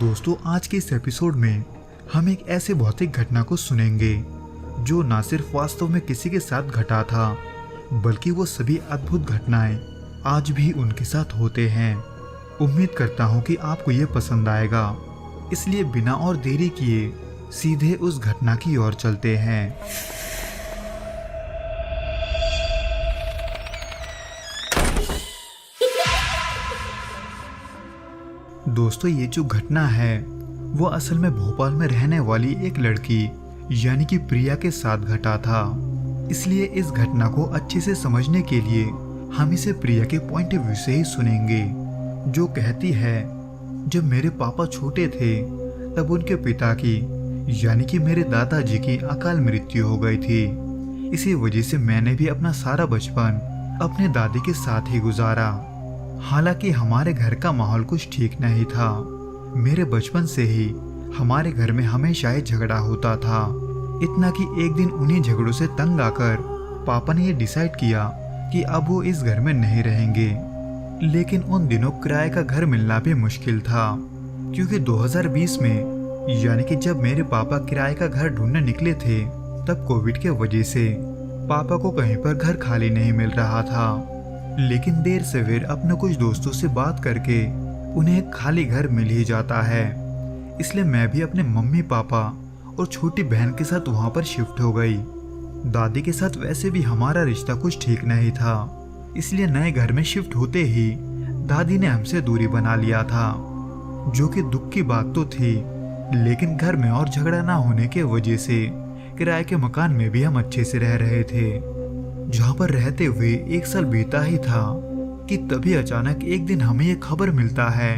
दोस्तों, आज के इस एपिसोड में हम एक ऐसे भौतिक घटना को सुनेंगे जो न सिर्फ वास्तव में किसी के साथ घटा था, बल्कि वो सभी अद्भुत घटनाएं आज भी उनके साथ होते हैं। उम्मीद करता हूँ कि आपको ये पसंद आएगा, इसलिए बिना और देरी किए सीधे उस घटना की ओर चलते हैं। दोस्तों, ये जो घटना है वो असल में भोपाल में रहने वाली एक लड़की यानी कि प्रिया के साथ घटा था। इसलिए इस घटना को अच्छे से समझने के लिए हम इसे प्रिया के पॉइंट ऑफ व्यू से ही सुनेंगे, जो कहती है, जब मेरे पापा छोटे थे तब उनके पिता की यानी कि मेरे दादाजी की अकाल मृत्यु हो गई थी। इसी वजह से मैंने भी अपना सारा बचपन अपने दादी के साथ ही गुजारा। हालांकि हमारे घर का माहौल कुछ ठीक नहीं था। मेरे बचपन से ही हमारे घर में हमेशा ही झगड़ा होता था। इतना कि एक दिन उन्हीं झगड़ों से तंग आकर पापा ने ये डिसाइड किया कि अब वो इस घर में नहीं रहेंगे। लेकिन उन दिनों किराए का घर मिलना भी मुश्किल था, क्योंकि 2020 में यानी कि जब मेरे पापा किराए का घर ढूंढने निकले थे, तब कोविड के वजह से पापा को कहीं पर घर खाली नहीं मिल रहा था। लेकिन देर सवेर अपने कुछ दोस्तों से बात करके उन्हें एक खाली घर मिल ही जाता है। इसलिए मैं भी अपने मम्मी पापा और छोटी बहन के साथ वहां पर शिफ्ट हो गई। दादी के साथ वैसे भी हमारा रिश्ता कुछ ठीक नहीं था, इसलिए नए घर में शिफ्ट होते ही दादी ने हमसे दूरी बना लिया था, जो कि दुख की बात तो थी। लेकिन घर में और झगड़ा ना होने के वजह से किराए के मकान में भी हम अच्छे से रह रहे थे। जहाँ पर रहते हुए 1 साल बीता ही था कि तभी अचानक एक दिन हमें ये खबर मिलता है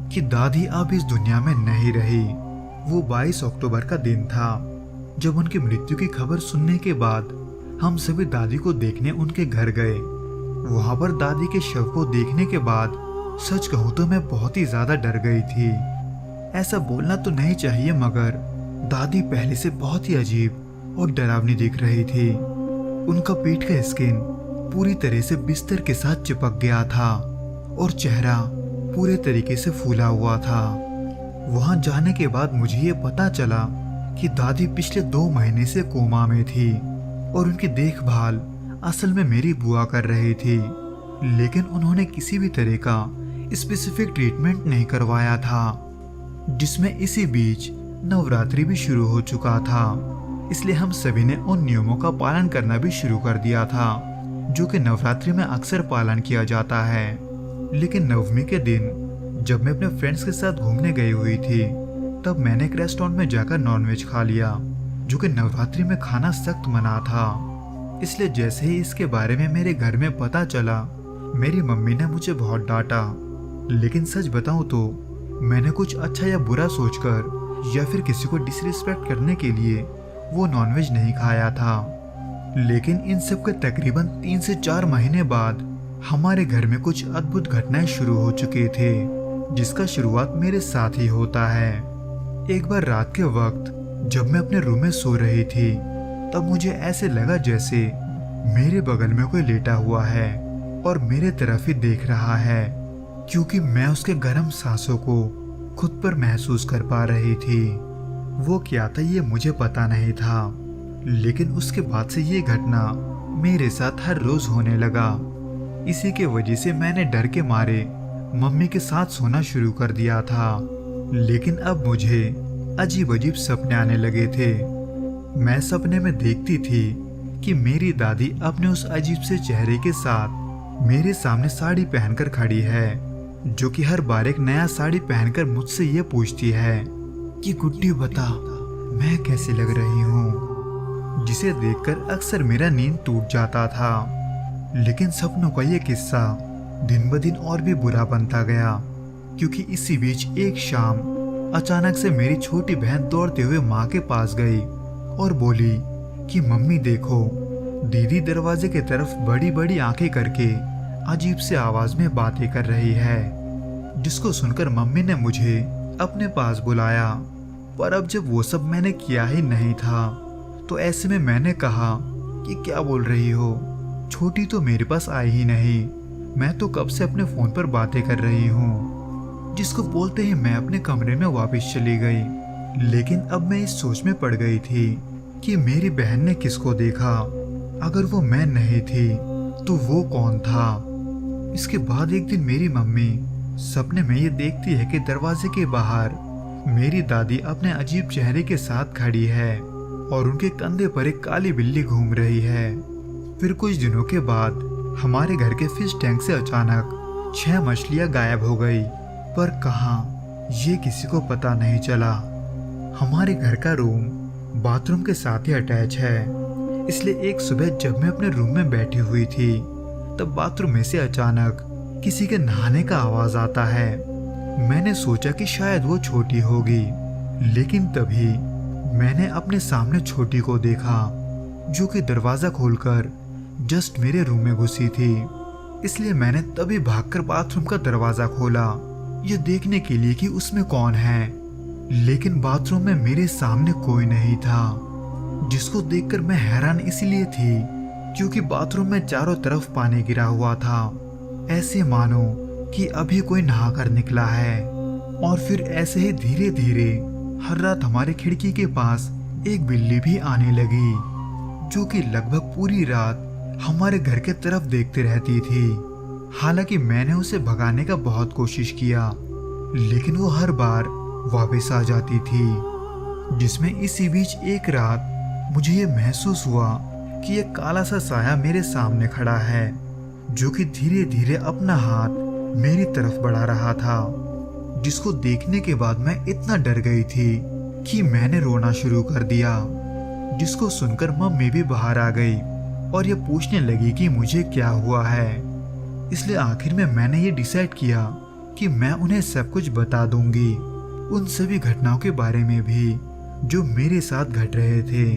कि दादी अब इस दुनिया में नहीं रही। वो 22 अक्टूबर का दिन था, जब उनकी मृत्यु की खबर सुनने के बाद हम सभी दादी को देखने उनके घर गए। वहां पर दादी के शव को देखने के बाद सच कहूँ तो मैं बहुत ही ज्यादा डर गई थी। ऐसा बोलना तो नहीं चाहिए, मगर दादी पहले से बहुत ही अजीब और डरावनी दिख रही थी। उनका पीठ का स्किन पूरी तरह से बिस्तर के साथ चिपक गया था और चेहरा पूरे तरीके से फूला हुआ था। वहां जाने के बाद मुझे ये पता चला कि दादी पिछले 2 महीने से कोमा में थी और उनकी देखभाल असल में मेरी बुआ कर रही थी। लेकिन उन्होंने किसी भी तरह का स्पेसिफिक ट्रीटमेंट नहीं करवाया था, जिसमें इसी बीच नवरात्रि भी शुरू हो चुका था। इसलिए हम सभी ने उन नियमों का पालन करना भी शुरू कर दिया था, जो कि नवरात्रि में अक्सर पालन किया जाता है। लेकिन नवमी के दिन जब मैं अपने फ्रेंड्स के साथ घूमने गई हुई थी, तब मैंने एक रेस्टोरेंट में जाकर नॉनवेज खा लिया, जो कि नवरात्रि में खाना सख्त मना था। इसलिए जैसे ही इसके बारे में मेरे घर में पता चला, मेरी मम्मी ने मुझे बहुत डांटा। लेकिन सच बताऊं तो मैंने कुछ अच्छा या बुरा सोचकर या फिर किसी को डिसरिस्पेक्ट करने के लिए वो नॉनवेज नहीं खाया था। लेकिन इन सब के तकरीबन 3 से 4 महीने बाद हमारे घर में कुछ अद्भुत घटनाएं शुरू हो चुके थे, जिसका शुरुआत मेरे साथ ही होता है। एक बार रात के वक्त जब मैं अपने रूम में सो रही थी, तब मुझे ऐसे लगा जैसे मेरे बगल में कोई लेटा हुआ है और मेरे तरफ ही देख रहा है, क्योंकि मैं उसके गर्म सांसों को खुद पर महसूस कर पा रही थी। वो क्या था ये मुझे पता नहीं था, लेकिन उसके बाद से ये घटना मेरे साथ हर रोज होने लगा। इसी के वजह से मैंने डर के मारे मम्मी के साथ सोना शुरू कर दिया था। लेकिन अब मुझे अजीब अजीब सपने आने लगे थे। मैं सपने में देखती थी कि मेरी दादी अपने उस अजीब से चेहरे के साथ मेरे सामने साड़ी पहनकर खड़ी है, जो कि हर बार एक नया साड़ी पहनकर मुझसे ये पूछती है कि गुड्डी बता, मैं कैसी लग रही हूँ, जिसे देखकर अक्सर मेरा नींद टूट जाता था। लेकिन सपनों का ये किस्सा दिन ब दिन और भी बुरा बनता गया, क्योंकि इसी बीच एक शाम अचानक से मेरी छोटी बहन दौड़ते हुए माँ के पास गई और बोली कि मम्मी देखो, दीदी दरवाजे की तरफ बड़ी बड़ी आंखें करके अजीब से आवाज में बातें कर रही है। जिसको सुनकर मम्मी ने मुझे अपने पास बुलाया, पर अब जब वो सब मैंने किया ही नहीं था, तो ऐसे में मैंने कहा कि क्या बोल रही हो, छोटी तो मेरे पास आई ही नहीं, मैं तो कब से अपने फोन पर बातें कर रही हूँ। जिसको बोलते ही मैं अपने कमरे में वापस चली गई। लेकिन अब मैं इस सोच में पड़ गई थी कि मेरी बहन ने किसको देखा। अगर वो मैं नहीं थी तो वो कौन था। इसके बाद एक दिन मेरी मम्मी सपने में ये देखती है कि दरवाजे के बाहर मेरी दादी अपने अजीब चेहरे के साथ खड़ी है और उनके कंधे पर एक काली बिल्ली घूम रही है। फिर कुछ दिनों के बाद हमारे घर के फिश टैंक से अचानक 6 मछलियां गायब हो गई, पर कहाँ ये किसी को पता नहीं चला। हमारे घर का रूम बाथरूम के साथ ही अटैच है, इसलिए एक सुबह जब मैं अपने रूम में बैठी हुई थी तब बाथरूम में से अचानक किसी के नहाने का आवाज आता है। मैंने सोचा कि शायद वो छोटी होगी, लेकिन तभी मैंने अपने सामने छोटी को देखा जो कि दरवाजा खोलकर जस्ट मेरे रूम में घुसी थी। इसलिए मैंने तभी भागकर बाथरूम का दरवाजा खोला ये देखने के लिए कि उसमें कौन है। लेकिन बाथरूम में मेरे सामने कोई नहीं था, जिसको देखकर मैं हैरान इसलिए थी क्योंकि बाथरूम में चारों तरफ पानी गिरा हुआ था, ऐसे मानो कि अभी कोई नहा कर निकला है। और फिर ऐसे ही धीरे धीरे हर रात हमारे खिड़की के पास एक बिल्ली भी आने लगी, जो कि लगभग पूरी रात हमारे घर के तरफ देखते रहती थी। हालांकि मैंने उसे भगाने का बहुत कोशिश किया, लेकिन वो हर बार वापस आ जाती थी। जिसमें इसी बीच एक रात मुझे ये महसूस हुआ कि एक काला सा साया मेरे सामने खड़ा है, जो कि धीरे धीरे अपना हाथ मेरी तरफ बढ़ा रहा था। जिसको देखने के बाद मैं इतना डर गई थी कि मैंने रोना शुरू कर दिया, जिसको सुनकर मम्मी भी बाहर आ गई और ये पूछने लगी कि मुझे क्या हुआ है। इसलिए आखिर में मैंने ये डिसाइड किया कि मैं उन्हें सब कुछ बता दूंगी, उन सभी घटनाओं के बारे में भी जो मेरे साथ घट रहे थे।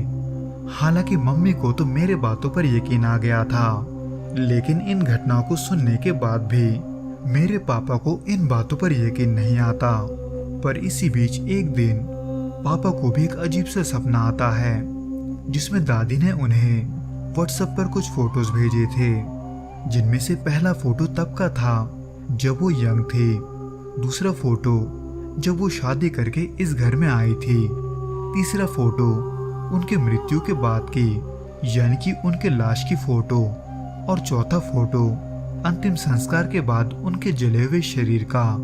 हालांकि मम्मी को तो मेरे बातों पर यकीन आ गया था, लेकिन इन घटनाओं को सुनने के बाद भी मेरे पापा को इन बातों पर यकीन नहीं आता। पर इसी बीच एक दिन पापा को भी एक अजीब सा सपना आता है, जिसमें दादी ने उन्हें व्हाट्सएप पर कुछ फोटोज भेजे थे, जिनमें से पहला फोटो तब का था जब वो यंग थी, दूसरा फोटो जब वो शादी करके इस घर में आई थी, तीसरा फोटो उनके मृत्यु के बाद की यानी कि उनके लाश की फोटो, और चौथा फोटो अंतिम संस्कार के बाद उनके जले हुए शरीर का,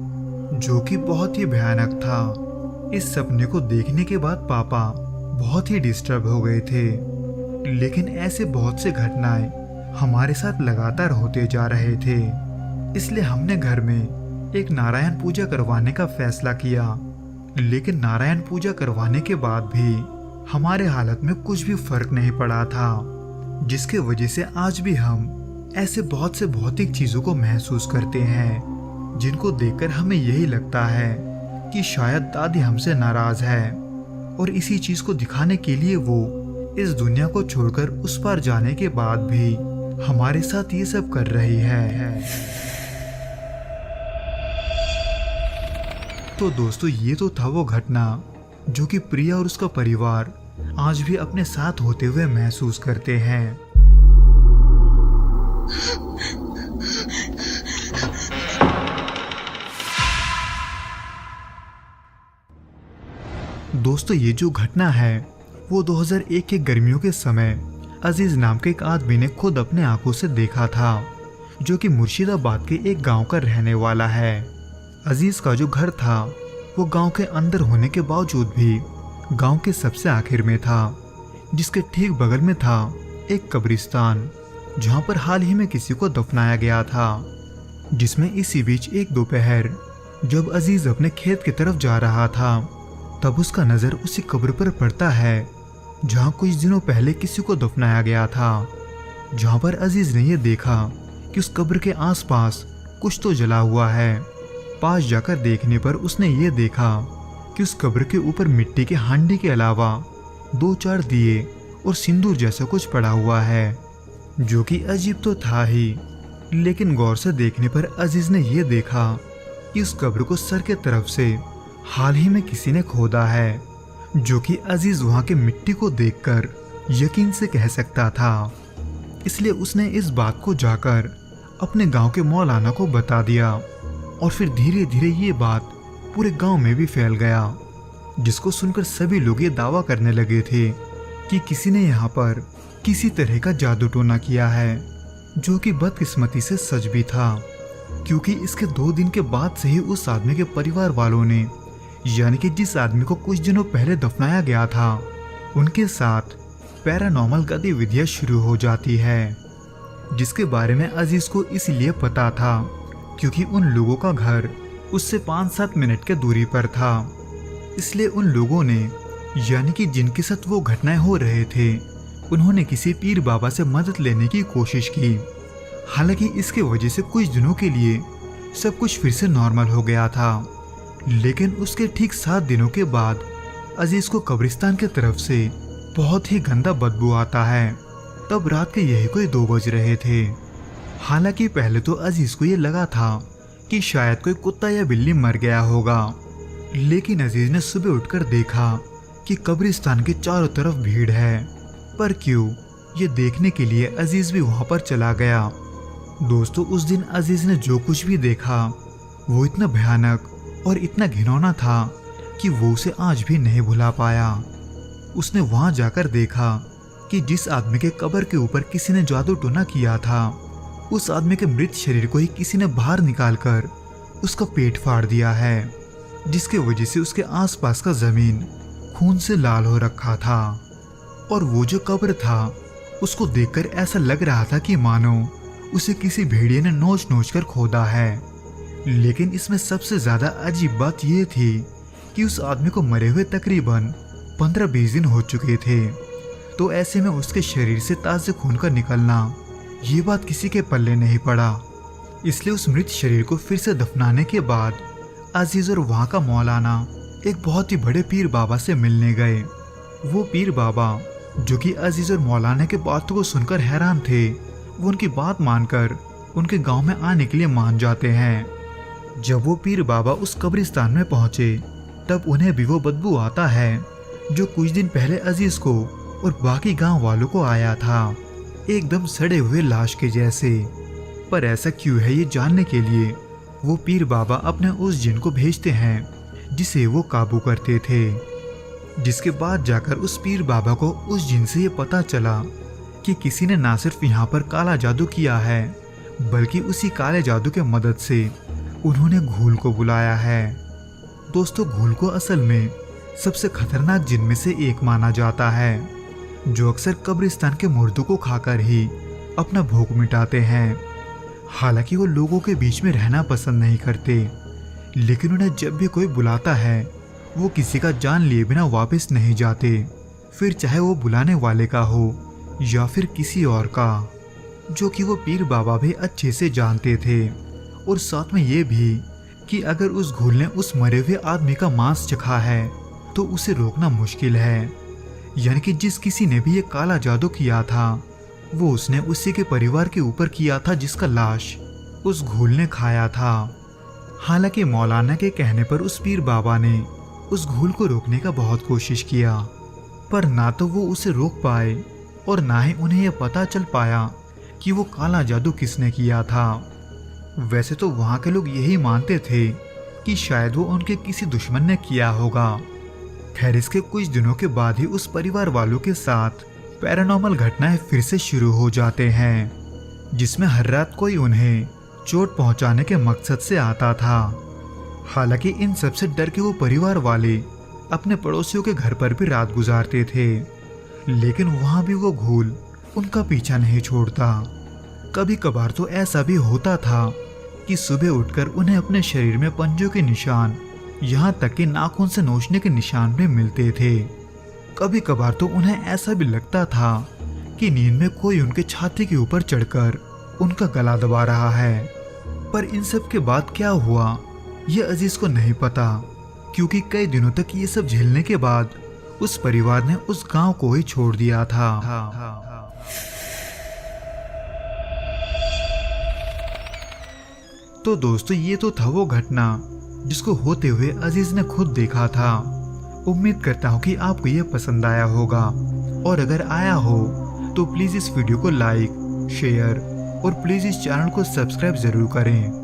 जो कि बहुत ही भयानक था। इस सपने को देखने के बाद पापा बहुत ही डिस्टर्ब हो गए थे, लेकिन ऐसे बहुत से घटनाएं हमारे साथ लगातार होते जा रहे थे। इसलिए हमने घर में एक नारायण पूजा करवाने का फैसला किया। लेकिन नारायण पूजा करवाने के बाद भी हमारे हालत में कुछ भी फर्क नहीं पड़ा था, जिसके वजह से आज भी हम ऐसे बहुत से भौतिक चीजों को महसूस करते हैं, जिनको देखकर हमें यही लगता है कि शायद दादी हमसे नाराज है और इसी चीज को दिखाने के लिए वो इस दुनिया को छोड़कर उस पार जाने के बाद भी हमारे साथ ये सब कर रही है। तो दोस्तों, ये तो था वो घटना जो कि प्रिया और उसका परिवार आज भी अपने साथ होते हुए महसूस करते हैं। दोस्तों, ये जो घटना है वो 2001 के गर्मियों के समय अजीज नाम के एक आदमी ने खुद अपने आंखों से देखा था, जो कि मुर्शिदाबाद के एक गांव का रहने वाला है। अजीज का जो घर था वो गांव के अंदर होने के बावजूद भी गांव के सबसे आखिर में था, जिसके ठीक बगल में था एक कब्रिस्तान, जहां पर हाल ही में किसी को दफनाया गया था। जिसमें इसी बीच एक दोपहर जब अजीज अपने खेत की तरफ जा रहा था, तब उसका नजर उसी कब्र पर पड़ता है जहां कुछ दिनों पहले किसी को दफनाया गया था। जहां पर अजीज ने यह देखा कि उस कब्र के आसपास कुछ तो जला हुआ है। पास जाकर देखने पर उसने ये देखा कि उस कब्र के ऊपर मिट्टी के हांडी के अलावा 2-4 दिए और सिंदूर जैसा कुछ पड़ा हुआ है, जो कि अजीब तो था ही, लेकिन गौर से देखने पर अजीज ने यह देखा कि उस कब्र को सर के तरफ से हाल ही में किसी ने खोदा है, जो कि अजीज वहां के मिट्टी को देखकर यकीन से कह सकता था। इसलिए उसने इस बात को जाकर अपने गांव के मौलाना को बता दिया और फिर धीरे धीरे ये बात पूरे गांव में भी फैल गया, जिसको सुनकर सभी लोग ये दावा करने लगे थे कि किसी ने यहाँ पर किसी तरह का जादू टोना किया है, जो कि बदकिस्मती से सच भी था, क्योंकि इसके 2 दिन के बाद से ही उस आदमी के परिवार वालों ने, यानी कि जिस आदमी को कुछ दिनों पहले दफनाया गया था, उनके साथ पैरानॉर्मल गतिविधियां शुरू हो जाती है, जिसके बारे में अजीज को इसलिए पता था क्योंकि उन लोगों का घर उससे 5-7 मिनट के दूरी पर था। इसलिए उन लोगों ने, यानी कि जिनके साथ वो घटनाएं हो रहे थे, उन्होंने किसी पीर बाबा से मदद लेने की कोशिश की। हालांकि इसके वजह से कुछ दिनों के लिए सब कुछ फिर से नॉर्मल हो गया था, लेकिन उसके ठीक 7 दिनों के बाद अजीज को कब्रिस्तान की तरफ से बहुत ही गंदा बदबू आता है। तब रात के यही कोई 2 बज रहे थे। हालांकि पहले तो अजीज को ये लगा था कि शायद कोई कुत्ता या बिल्ली मर गया होगा, लेकिन अजीज ने सुबह उठकर देखा कि कब्रिस्तान के चारों तरफ भीड़ है। पर क्यों, ये देखने के लिए अजीज भी वहां पर चला गया। दोस्तों, उस दिन अजीज ने जो कुछ भी देखा वो इतना भयानक और इतना घिनौना था कि वो उसे आज भी नहीं भुला पाया। उसने वहां जाकर देखा कि जिस आदमी के कब्र के ऊपर किसी ने जादू टोना किया था, उस आदमी के मृत शरीर को ही किसी ने बाहर निकालकर उसका पेट फाड़ दिया है, जिसके वजह से उसके आसपास का जमीन खून से लाल हो रखा था। और वो जो कब्र था, उसको देखकर ऐसा लग रहा था कि मानो उसे किसी भेड़िए ने नोच नोच कर खोदा है। लेकिन इसमें सबसे ज्यादा अजीब बात यह थी कि उस आदमी को मरे हुए तकरीबन 15-20 दिन हो चुके थे। तो ऐसे में उसके शरीर से ताजे खून का निकलना, ये बात किसी के पल्ले नहीं पड़ा। इसलिए उस मृत शरीर को फिर से दफनाने के बाद अजीज और वहाँ का मौलाना एक बहुत ही बड़े पीर बाबा से मिलने गए। वो पीर बाबा, जो कि अजीज और मौलाना के बातों को सुनकर हैरान थे, वो उनकी बात मानकर उनके गांव में आने के लिए मान जाते हैं। जब वो पीर बाबा उस कब्रिस्तान में पहुंचे, तब उन्हें भी वो बदबू आता है जो कुछ दिन पहले अजीज को और बाकी गांव वालों को आया था, एकदम सड़े हुए लाश के जैसे। पर ऐसा क्यों है, ये जानने के लिए वो पीर बाबा अपने उस जिन को भेजते हैं जिसे वो काबू करते थे। जिसके बाद जाकर उस पीर बाबा को उस जिन से ये पता चला कि किसी ने ना सिर्फ यहाँ पर काला जादू किया है, बल्कि उसी काले जादू के मदद से उन्होंने घूल को बुलाया है। दोस्तों, घूल को असल में सबसे खतरनाक जिन में से एक माना जाता है, जो अक्सर कब्रिस्तान के मुर्दों को खाकर ही अपना भूख मिटाते हैं। हालांकि वो लोगों के बीच में रहना पसंद नहीं करते, लेकिन उन्हें जब भी कोई बुलाता है, वो किसी का जान लिए बिना वापस नहीं जाते, फिर चाहे वो बुलाने वाले का हो या फिर किसी और का, जो कि वो पीर बाबा भी अच्छे से जानते थे। और साथ में ये भी कि अगर उस घूल ने उस मरे हुए आदमी का मांस चखा है तो उसे रोकना मुश्किल है। यानी कि जिस किसी ने भी ये काला जादू किया था, वो उसने उसी के परिवार के ऊपर किया था जिसका लाश उस घूल ने खाया था। हालांकि मौलाना के कहने पर उस पीर बाबा ने उस घूल को रोकने का बहुत कोशिश किया, पर ना तो वो उसे रोक पाए और ना ही उन्हें यह पता चल पाया कि वो काला जादू किसने किया था। वैसे तो वहाँ के लोग यही मानते थे कि शायद वो उनके किसी दुश्मन ने किया होगा। खैर, इसके कुछ दिनों के बाद ही उस परिवार वालों के साथ पैरानॉर्मल घटनाएं फिर से शुरू हो जाते हैं, जिसमें हर रात कोई उन्हें चोट पहुंचाने के मकसद से आता था। हालांकि इन सब से डर के वो परिवार वाले अपने पड़ोसियों के घर पर भी रात गुजारते थे, लेकिन वहां भी वो घूल उनका पीछा नहीं छोड़ता। कभी कभार तो ऐसा भी होता था कि सुबह उठकर उन्हें अपने शरीर में पंजों के निशान, यहाँ तक कि नाखून से नोचने के निशान भी मिलते थे। कभी कभार तो उन्हें ऐसा भी लगता था कि नींद में कोई उनके छाती के ऊपर चढ़कर उनका गला दबा रहा है। पर इन सब के बाद क्या हुआ, ये अजीज को नहीं पता, क्योंकि कई दिनों तक ये सब झेलने के बाद उस परिवार ने उस गांव को ही छोड़ दिया था। तो दोस्तों, ये तो था वो घटना जिसको होते हुए अजीज ने खुद देखा था। उम्मीद करता हूँ कि आपको ये पसंद आया होगा, और अगर आया हो तो प्लीज़ इस वीडियो को लाइक, शेयर और प्लीज़ इस चैनल को सब्सक्राइब ज़रूर करें।